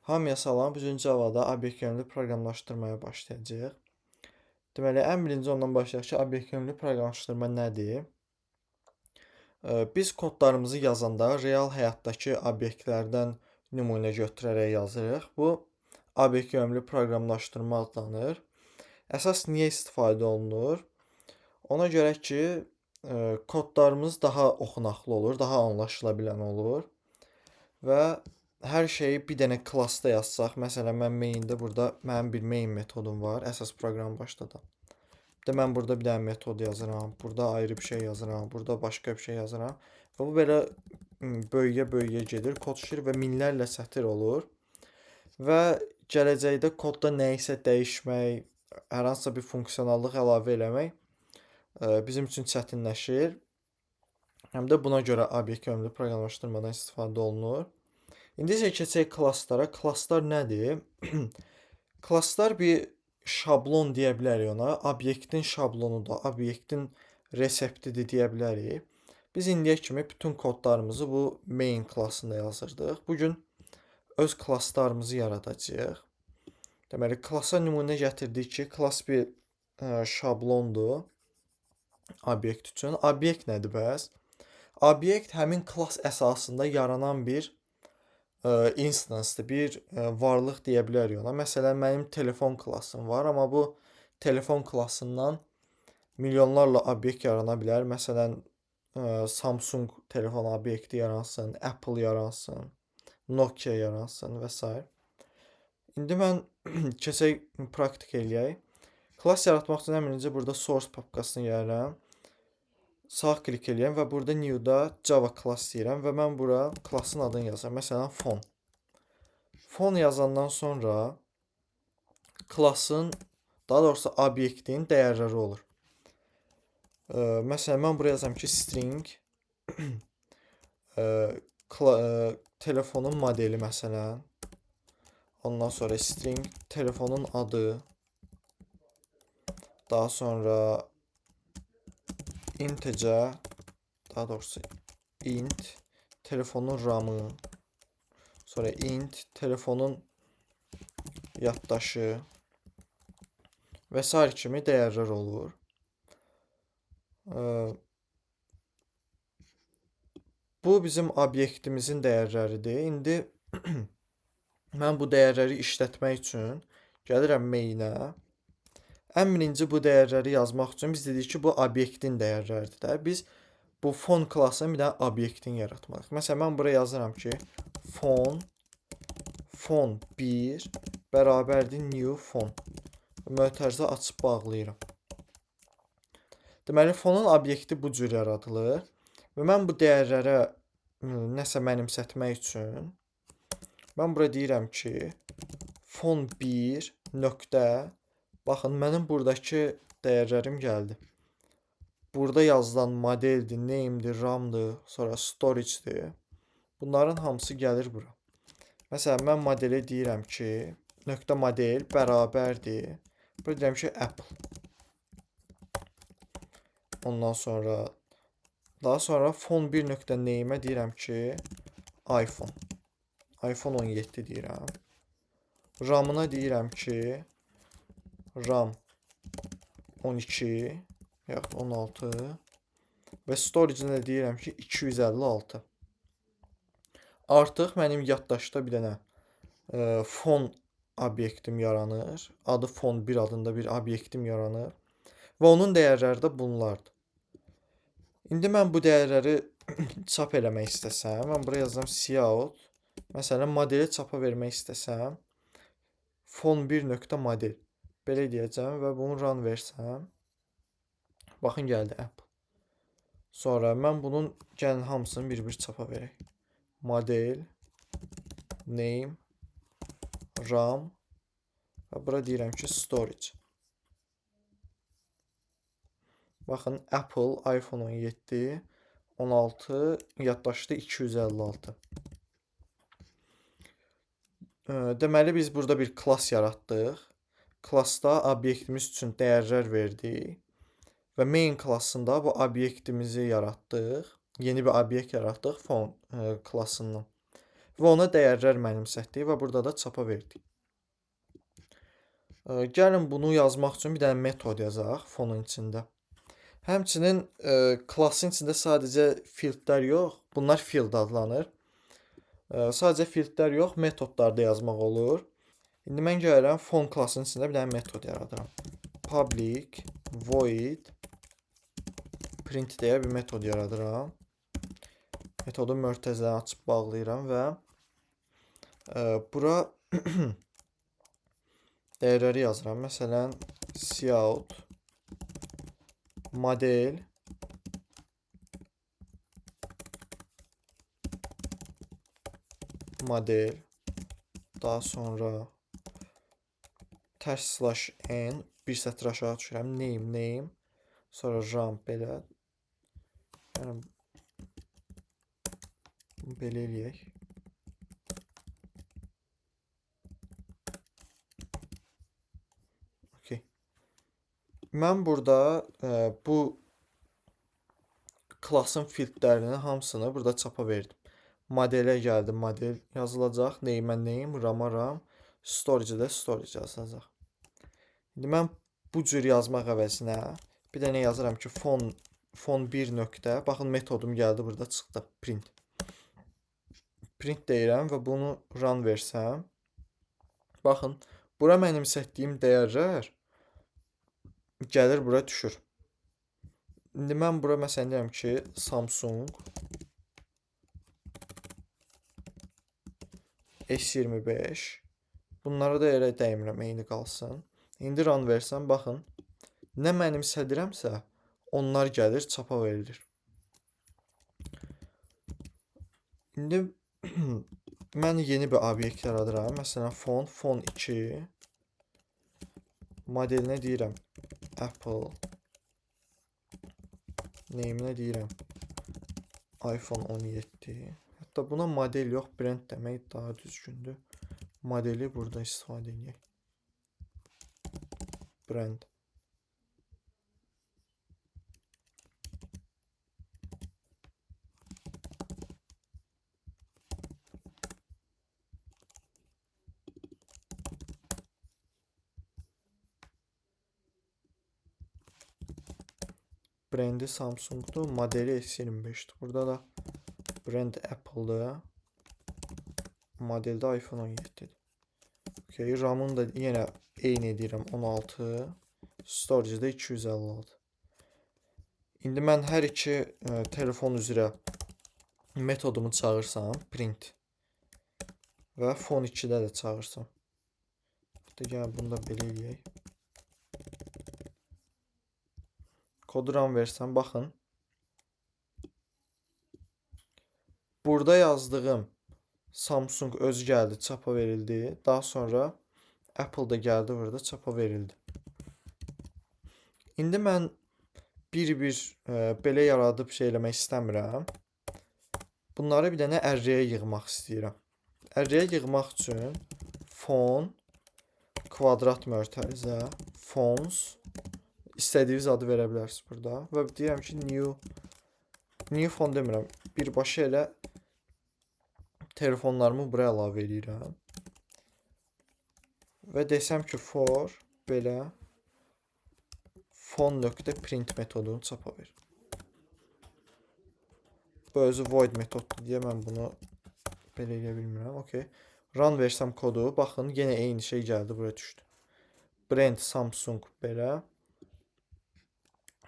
Hamıya salam. Bugün Java'da obyekt yönlü proqramlaşdırmaya başlayacağıq. Deməli, ən birinci ondan başlayaq ki, obyekt yönlü proqramlaşdırma nədir? Biz kodlarımızı yazanda real həyatdakı obyektlərdən nümunə götürərək yazırıq. Bu obyekt yönlü proqramlaşdırma adlanır. Əsas niyə istifadə olunur? Ona görə ki, kodlarımız daha oxunaqlı olur, daha anlaşıla bilən olur və hər şeyi bir dənə klassda yazsaq, məsələn, mən main-də burada mənim bir main metodum var, əsas proqramı başladan. Bir də mən burada bir dənə metod yazıram, burada ayrı bir şey yazıram, burada başqa bir şey yazıram. Və bu belə böyüyə-böyüyə gedir, kod şir və minlərlə sətir olur. Və gələcəkdə kodda nəyisə dəyişmək, hər hansısa bir funksionallıq əlavə eləmək bizim üçün çətinləşir. Həm də buna görə obyekt yönlü proqramlaşdırmadan istifadə olunur. İndi isə keçək klasslara. Klasslar nədir? Klasslar bir şablon deyə bilərik ona. Obyektin şablonudur, obyektin reseptidir deyə bilərik. Biz indiyə kimi bütün kodlarımızı bu main klassında yazırdıq. Bugün öz klasslarımızı yaradacağıq. Deməli, klassa nümunə gətirdik ki, klass bir şablondur obyekt üçün. Obyekt nədir bəs? Obyekt həmin klass əsasında yaranan bir instance-dır, bir varlıq deyə bilərik ona. Məsələn, mənim telefon klassım var, amma bu telefon klassından milyonlarla obyekt yarana bilər. Məsələn, Samsung telefon obyekti yaransın, Apple yaransın, Nokia yaransın və s. İndi mən keçək praktik eləyək. Klass yaratmaq üçün əmrinizə burada source papkasını gəlirəm. Sağ klik eləyəm və burada new-da Java class deyirəm və mən bura klassın adını yazıram. Məsələn, fon. Fon yazandan sonra klassın, daha doğrusu obyektin dəyərləri olur. Məsələn, mən buraya yazıram ki, string telefonun modeli məsələn. Ondan sonra string telefonun adı. Daha sonra integer, daha doğrusu int telefonun ramı. Sonra int telefonun yaddaşı və s. kimi dəyərlər olur. Bu bizim obyektimizin dəyərləridir. İndi mən bu dəyərləri işlətmək üçün gəlirəm main-ə. Ən birinci bu dəyərləri yazmaq üçün biz dedik ki, bu obyektin dəyərləridir də. Biz bu fon klassının bir dənə obyektin yaratmalıyıq. Məsələn, mən buraya yazıram ki, fon 1 bərabərdir new fon. Mötərizə açıb bağlayıram. Deməli, fonun obyekti bu cür yaradılır. Və mən bu dəyərlərə nəsə mənimsətmək üçün mən bura deyirəm ki, fon 1 nöqtə. Baxın, mənim buradakı dəyərlərim gəldi. Burada yazılan modeldir, name'dir, ramdır, sonra storage'dir. Bunların hamısı gəlir bura. Məsələn, mən modelə deyirəm ki, nöqtə model bərabərdir. Burada deyirəm ki, Apple. Ondan sonra, daha sonra fon 1 nöqtə name'ə deyirəm ki, iPhone. iPhone 17 deyirəm. Ramına deyirəm ki, RAM 12 yaxud 16 və storage-nə deyirəm ki, 256. Artıq mənim yaddaşda bir dənə fon obyektim yaranır. Adı fon 1 adında bir obyektim yaranır. Və onun dəyərləri də bunlardır. İndi mən bu dəyərləri çap eləmək istəsəm, mən buraya yazıram cout. Məsələn, modeli çapa vermək istəsəm, fon 1 nöqtə model. Belə deyəcəm və bunu run versəm, baxın gəldi Apple. Sonra mən bunun gəlin hamısını bir-bir çapa verək. Model, name, RAM və bura deyirəm ki, storage. Baxın, Apple, iPhone 17, 16, yaddaşda 256. Deməli, biz burada bir klass yaratdıq. Klassda obyektimiz üçün dəyərlər verdik. Və main klassında bu obyektimizi yaratdıq. Yeni bir obyekt yaratdıq fon klassından. və ona dəyərlər mənimsətdik və burada da çapa verdik. Gəlin bunu yazmaq üçün bir dənə metod yazaq fonun içində. Həmçinin klassın içində sadəcə fieldlər yox, bunlar field adlanır. Sadəcə fieldlər yox, metodlar da yazmaq olur. İndi mən gəlirəm fon klassının içində bir dənə metod yaradıram. Public void print deyə bir metod yaradıram. Metodun mötərizəni açıb bağlayıram və bura dəyərləri yazıram. Məsələn, cout model daha sonra tərs slash n bir sətr aşağı düşürəm. Name sonra RAM belə. Yəni belə eləyək. Okay. Mən burada bu klassın fieldlərinin hamısını burada çapa verdim. Modelə gəldim, model yazılacaq. Name, RAM-a RAM, storage-də storage yazılacaq. İndi mən bu cür yazmaq əvəzinə bir dənə yazıram ki, fon 1 nöqtə. Baxın, metodum gəldi, burada çıxdı, print. Print deyirəm və bunu run versəm. Baxın, bura mənimsətdiyim dəyərlər gəlir, bura düşür. İndi mən bura məsələn deyirəm ki, Samsung S25. Bunlara da elə dəymirəm, eyni qalsın. İndi run versəm, baxın, nə mənimsədirəmsə, onlar gəlir, çapa verilir. İndi mən yeni bir obyekt yaradıram. Məsələn, fon 2. Modelinə deyirəm Apple. Name-nə deyirəm iPhone 17. Hətta buna model yox, brand demək daha düzgündür. Modeli burada istifadə edək. Brand. Brandi Samsung'dur, modeli S25'dir. Burada da brand Apple'dır. Modelde iPhone 17'dir. Okay, RAM'ın da yenə eyni edirəm 16. Storage'da 256. İndi mən hər iki telefon üzrə metodumu çağırsam, print və fon 2-də də çağırsam. Hətta gəlin bunu da belə eləyək. Kodu run versəm, baxın. Burada yazdığım Samsung öz gəldi, çapa verildi. Daha sonra Apple da gəldi, burada çapa verildi. İndi mən bir belə yaradıb şey eləmək istəmirəm. Bunları bir dənə array'ə yığmaq istəyirəm. Array'ə yığmaq üçün fon kvadrat mötərizə fons istədiyiniz adı verə bilərsiniz burada. Və deyirəm ki, new fon demirəm. Birbaşa elə telefonlarımı buraya əlavə edirəm. Və desəm ki, for belə fon.print metodunu çapa ver. Bu özü void metoddur deyə mən bunu belə eləyə bilmirəm. Okay. Run versəm kodu, baxın, yenə eyni şey gəldi, buraya düşdü. Brand Samsung belə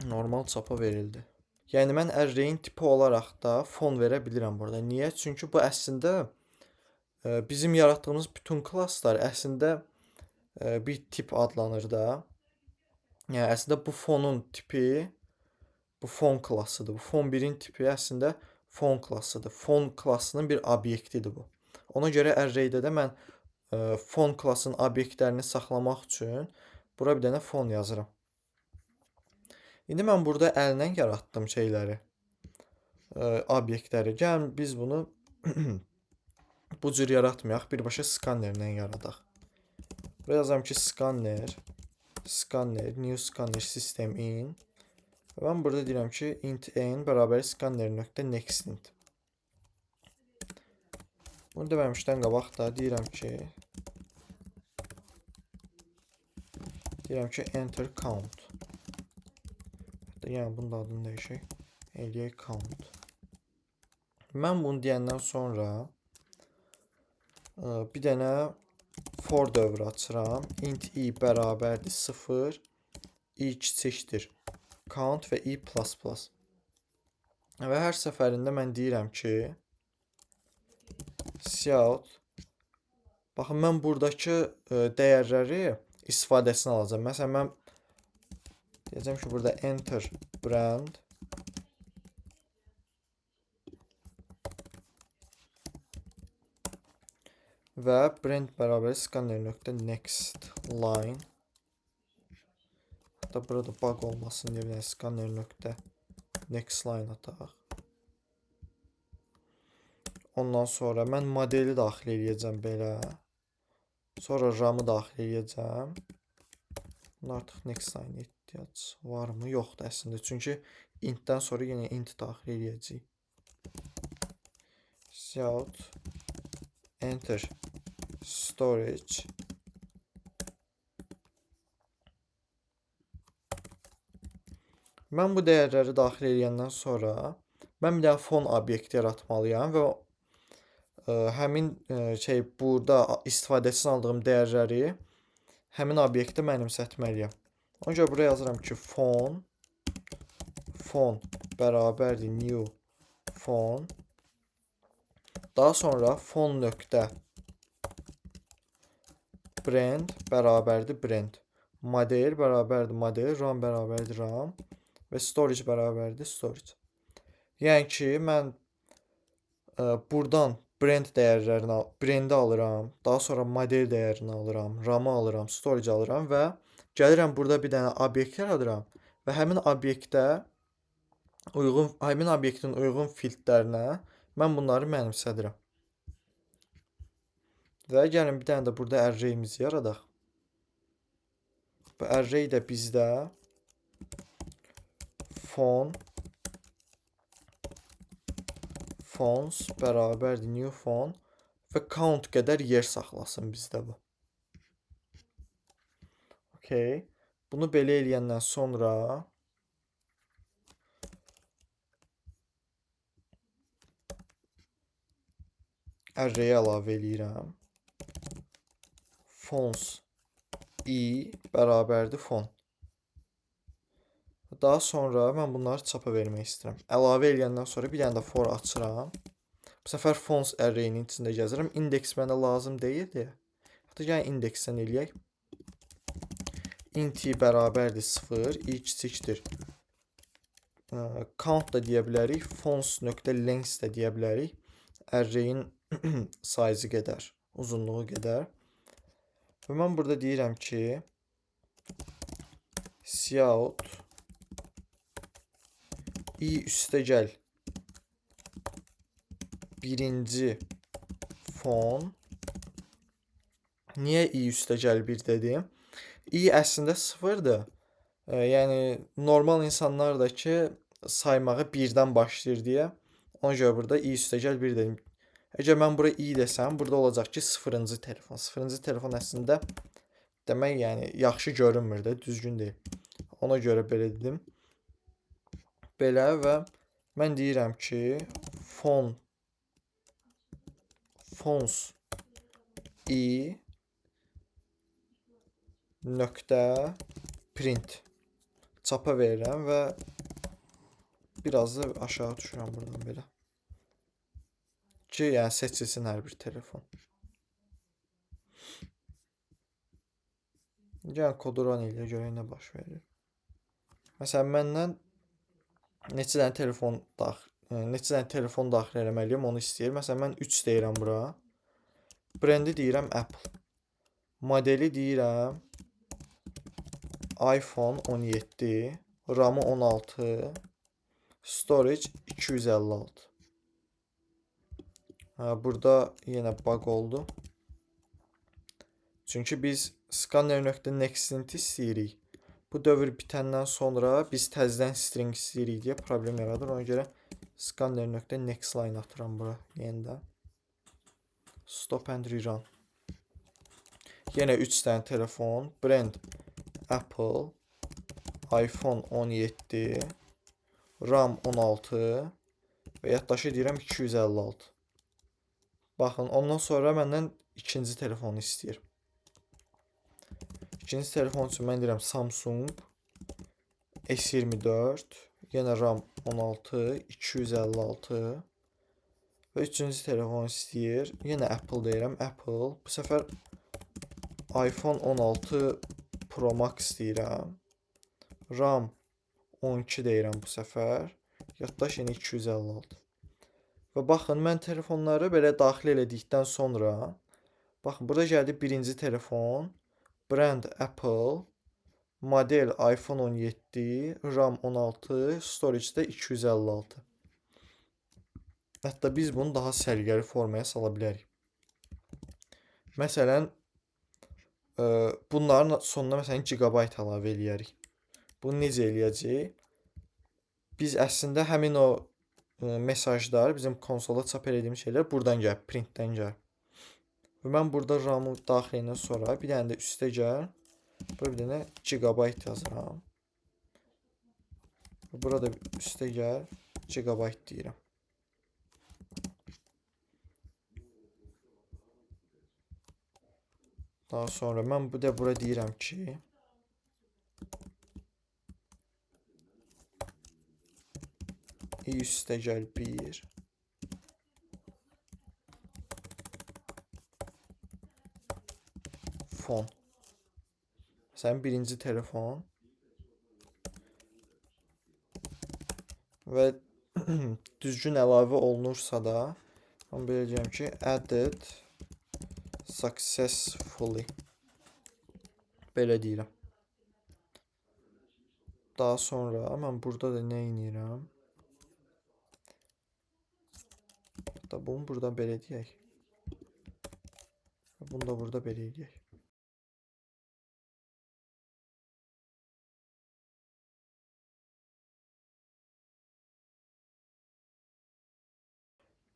normal çapa verildi. Yəni mən array'in tipi olaraq da fon verə bilirəm burada. Niyə? Çünki bu əslində bizim yaratdığımız bütün klasslar əslində bir tip adlanır da. Yəni əslində bu fonun tipi bu fon klassıdır. Bu fon 1-in tipi əslində fon klassıdır. Fon klassının bir obyektidir bu. Ona görə array'də də mən fon klassının obyektlərini saxlamaq üçün bura bir dənə fon yazıram. İndi mən burada əllə yaratdım şeyləri, obyektləri. Gəlin biz bunu bu cür yaratmayaq, birbaşa skannerlə yaradaq. Buraya yazıram ki, scanner, new scanner system in. Və mən burada deyirəm ki, int n bərabər scanner.nextInt. Bunu deməmişdən qabaq da deyirəm ki enter count. Yəni bunun da adını dəyişək. Eləyək count. Mən bunu deyəndən sonra bir dənə for dövrü açıram. Int i bərabərdir 0, i kiçikdir count və i++. Və hər səfərində mən deyirəm ki cout. Baxın, mən buradakı dəyərləri istifadəsini alacağım. Məsələn, mən deyəcəm ki, burada enter brand və brand bərabər scanner.next line. Hatta burada bug olmasın deyə bir scanner.next line ataq. Ondan sonra mən modeli daxil edəcəm belə. Sonra RAM-ı daxil edəcəm. Bunun artıq next line ehtiyac varmı? Yoxdur əslində. Çünki int-dən sonra yenə int daxil edəcəyik. Cout enter storage. Mən bu dəyərləri daxil edəndən sonra mən bir dənə fon obyekti yaratmalıyam və həmin burada istifadəsini aldığım dəyərləri həmin obyektə mənimsətməliyəm. Ona görə buraya yazıram ki fon bərabərdir new fon. Daha sonra fon nöqtə brand bərabərdir brand. Model bərabərdir model, RAM bərabərdir RAM və storage bərabərdir storage. Yəni ki, mən buradan brand dəyərlərini, brandi alıram, daha sonra model dəyərini alıram, RAM-ı alıram, storage alıram və gəlirəm burada bir dənə obyekt yaradıram və həmin obyektin uyğun filtlərinə mən bunları mənimsədirəm. Və gəlin bir dənə də burada array'imizi yaradaq. Bu array də bizdə fons bərabərdir new fon və count qədər yer saxlasın bizdə bu. Okay. Bunu belə eləyəndən sonra array əlavə eləyirəm. Fons i bərabərdir fon. Daha sonra mən bunları çapa vermək istəyirəm. Əlavə eləyəndən sonra bir dənə də for açıram. Bu səfər fons array'nin içində gəzirəm. Indeks mənə lazım deyildi. Hətta yəni indeksdən eləyək. Int i bərabərdir 0, i kiçikdir. Count da deyə bilərik. Fons.length də deyə bilərik. Array'in size qədər, uzunluğu qədər. Və mən burada deyirəm ki cout i üstəgəl birinci fon. Niyə i üstəgəl 1 dedim? I əslində 0'dır. Yəni normal insanlar da ki saymağı 1-dən başlayır deyə. Ona görə burada i üstəgəl 1 dedim. Əgər mən bura i desəm, burada olacaq ki 0-cı telefon. 0-cı telefon əslində demək, yəni yaxşı görünmür də, düzgün deyil. Ona görə belə dedim. Belə və mən deyirəm ki fons i nöqtə print çapa verirəm və biraz da aşağı düşürəm buradan belə. Ki, yəni seçilsin hər bir telefon. Yəni kodu run ilə görək nə baş verir. Məsələn, məndən neçə dənə telefon daxil eləməliyəm, onu istəyir. Məsələn, mən 3 deyirəm bura. Brendi deyirəm Apple. Modeli deyirəm iPhone 17, RAM-ı 16, storage 256. Burada yenə bug oldu. Çünki biz scanner.next istəyirik. Bu dövr bitəndən sonra biz təzədən string istəyirik deyə problem yaradır. Ona görə scanner.nextLine atıram bura yenidən. Stop and rerun. Yenə 3 dənə telefon. Brand Apple. iPhone 17. RAM 16. Və yaddaşı deyirəm 256. Baxın, ondan sonra məndən ikinci telefonu istəyir. İkinci telefon üçün mən deyirəm Samsung S24. Yenə RAM 16, 256. Və üçüncü telefon istəyir. Yenə Apple deyirəm, Apple. Bu səfər iPhone 16 Pro Max deyirəm. RAM 12 deyirəm bu səfər. Yaddaş yenə 256. Və baxın, mən telefonları belə daxil elədikdən sonra, baxın, burada gəldi birinci telefon, brand Apple, model iPhone 17, RAM 16, storage-də 256. Hətta biz bunu daha səliqəli formaya sala bilərik. Məsələn, bunların sonuna məsələn gigabayt əlavə eləyərik. Bunu necə eləyəcəyik? Biz əslində həmin o mesajlar, bizim konsolda çap elədiyimiz şeylər buradan gəlir, printdən gəlir. Və mən burada RAM-ı daxil edəndən sonra bir dənə də üstə gəl, burada bir dənə gigabayt yazıram. Burada üstə gəl, gigabayt deyirəm. Daha sonra mən bu da bura deyirəm ki, üstə gəl 1. Fon. Məsələn, birinci telefon. Və düzgün əlavə olunursa da, mən belə deyirəm ki, added successfully. Belə deyirəm. Daha sonra mən burada da nə edirəm? Hatta bunu burada belə deyək. Bunu da burada belə deyək.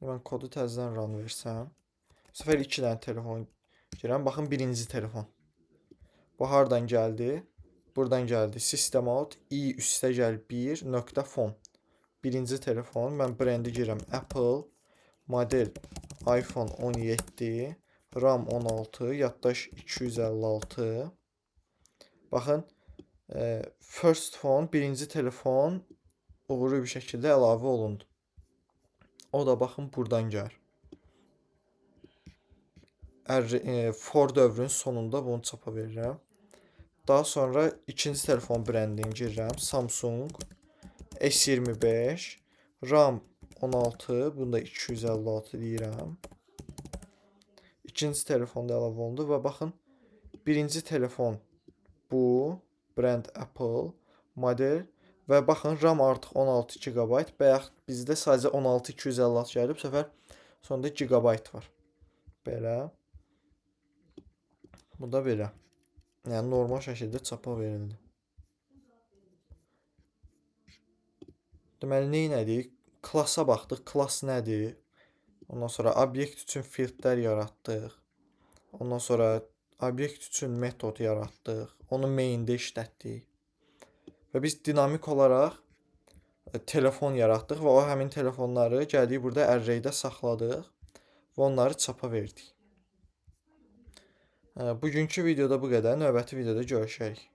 Mən kodu təzədən run versəm. Bu səfər 2 dənə telefon girəm. Baxın, birinci telefon. Bu hardan gəldi? Buradan gəldi. System out üstə gəl 1.phone. Birinci telefon. Mən brendi girəm. Apple. Model iPhone 17. RAM 16. Yaddaş 256. Baxın. First phone, birinci telefon uğurlu bir şəkildə əlavə olundu. O da baxın buradan gəlir. For dövrünün sonunda bunu çapa verirəm. Daha sonra ikinci telefon brendini girirəm. Samsung S25. RAM 16. Bunda 256 deyirəm. İkinci telefonda əlavə olundu və baxın, birinci telefon bu. Brand Apple. Model. Və baxın, RAM artıq 16 GB. Bayaq bizdə sadəcə 16 256 gəlib. Bu səfər sonunda gigabayt var. Belə. Bu da belə. Yəni normal şəkildə çapa verildi. Deməli, nə edirik? Klassa baxdıq. Klass nədir? Ondan sonra obyekt üçün fieldlər yaratdıq. Ondan sonra obyekt üçün metod yaratdıq. Onu main-də işlətdik. Və biz dinamik olaraq telefon yaratdıq və o həmin telefonları gəldik burada array-də saxladıq və onları çapa verdik. Bugünkü videoda bu qədər. Növbəti videoda görüşərik.